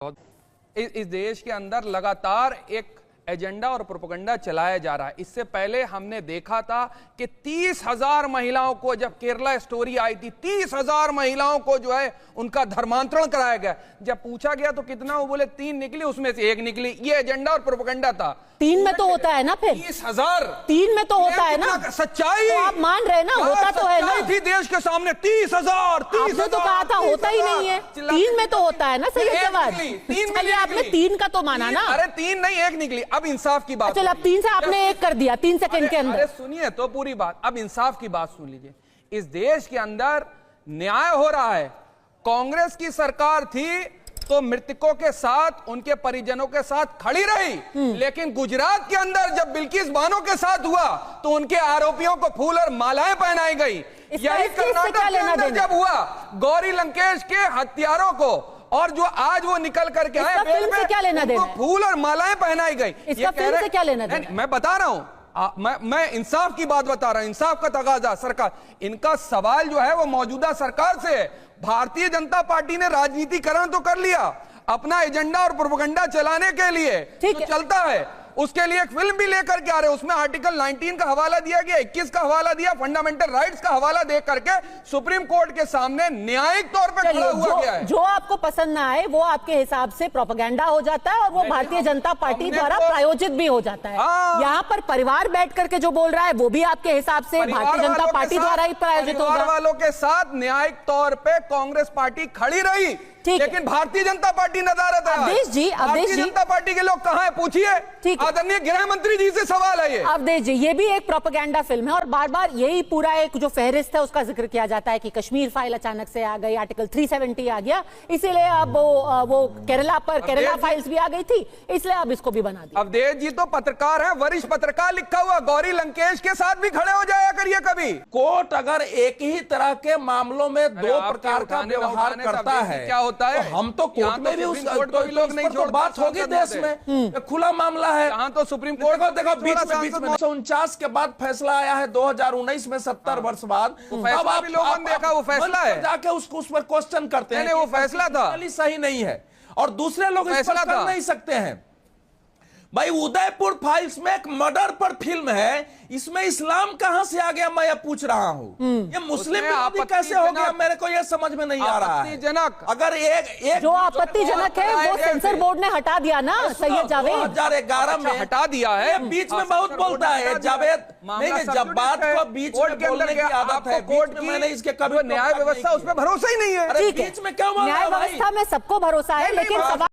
इस देश के अंदर लगातार एक एजेंडा और प्रोपेगेंडा चलाया जा रहा है। इससे पहले हमने देखा था कि 30,000 महिलाओं को, जब केरला स्टोरी आई थी, 30,000 महिलाओं को जो है उनका धर्मांतरण कराया गया। जब पूछा गया तो कितना, वो बोले 3 निकली, उसमें से 1 निकली। ये एजेंडा और प्रोपेगेंडा था। 3 में तो होता है ना, फिर 30,000 3 में तो होता है ना। सच्चाई तो आप मान रहे ना, होता तो है ना। थी देश के सामने 30,000। आपने तो कहा था होता ही नहीं है। 3 में तो होता है ना। सही जवाब। चलिए आपने 3 का तो माना ना। अरे 3 नहीं, 1 निकली। अब इंसाफ की बात। चलो अब 3 से आपने 1 कर दिया 3 सेकंड के अंदर। सुनिए तो पूरी बात। अब इंसाफ की बात सुन लीजिए। इस देश के अंदर न्याय हो रहा है। कांग्रेस की सरकार थी तो मृतकों के साथ, उनके परिजनों के साथ खड़ी रही, लेकिन गुजरात के अंदर जब बिल्किस बानो के साथ हुआ तो उनके आरोपियों को फूल और मालाएं पहनाई गई। यही कर्नाटक के अंदर जब हुआ गौरी लंकेश के हत्यारों को, और जो आज वो निकल करके आए बेल पे, क्या लेना देना, फूल और मालाएं पहनाई गई। इसका फिल्म से क्या लेना देना? मैं बता रहा हूं, मैं इंसाफ की बात बता रहा हूं। इंसाफ का तगाजा सरकार, इनका सवाल जो है वो मौजूदा सरकार से है। भारतीय जनता पार्टी ने राजनीतिकरण तो कर लिया, अपना एजेंडा और प्रोपेगेंडा चलाने के लिए तो चलता है, उसके लिए एक फिल्म भी लेकर के आ रहे हैं। उसमें आर्टिकल 19 का हवाला दिया गया, 21 का हवाला दिया, फंडामेंटल राइट्स का हवाला दे करके सुप्रीम कोर्ट के सामने न्यायिक तौर पर खड़ा हुआ गया है। जो आपको पसंद ना आए वो आपके हिसाब से प्रोपेगेंडा हो जाता है और वो भारतीय जनता पार्टी द्वारा प्रायोजित भी हो जाता है। यहाँ पर परिवार बैठ करके जो बोल रहा है वो भी आपके हिसाब से भारतीय जनता पार्टी द्वारा ही प्रायोजित होगा। परिवार वालों के साथ न्यायिक तौर पर कांग्रेस पार्टी खड़ी रही, लेकिन भारतीय जनता पार्टी नदारद है। भारतीय जनता पार्टी के लोग कहां है पूछिए। आदरणीय गृह मंत्री जी से सवाल है ये। अवधेश जी, ये भी एक प्रोपेगेंडा फिल्म है और बार बार यही पूरा एक जो फहरिस्त है उसका जिक्र किया जाता है कि कश्मीर फाइल अचानक से आ गई, आर्टिकल 370 आ गया, इसीलिए अब वो केरला फाइल्स भी आ गई थी, इसलिए अब इसको भी बना दिया। अवधेश जी तो पत्रकार है, वरिष्ठ पत्रकार, लिखा हुआ गौरी लंकेश के साथ भी खड़े हो जाया करिए कभी। कोर्ट अगर एक ही तरह के मामलों में 2 प्रकार का व्यवहार करता है, क्या होता है, तो हम तो कोर्ट में भी उस लोग नहीं छोड़, बात होगी देश में, खुला मामला है। यहाँ तो सुप्रीम कोर्ट देखो बीच में 1949 के बाद फैसला आया है 2019 में, 70 वर्ष बाद। अब आप लोगों ने देखा वो फैसला है, जाके उसको उस पर क्वेश्चन करते हैं, वो फैसला था, सही नहीं है और दूसरे लोग इस पर कर नहीं सकते हैं। भाई उदयपुर फाइल्स में एक मर्डर पर फिल्म है, इसमें इस्लाम कहां से आ गया, मैं ये पूछ रहा हूं। ये मुस्लिम विरोधी कैसे हो गया, मेरे को ये समझ में नहीं आ रहा है। अगर एक जो आपत्तिजनक है वो सेंसर बोर्ड ने हटा दिया ना, सैयद जावेद। 2011 में हटा दिया है। बीच में बहुत बोलता है जावेद, नहीं जब बात को बीच में बोलने की आदत है, कोर्ट में मैंने इसके कभी न्याय व्यवस्था उस पर भरोसा ही नहीं है। बीच में क्या न्याय व्यवस्था में सबको भरोसा है, लेकिन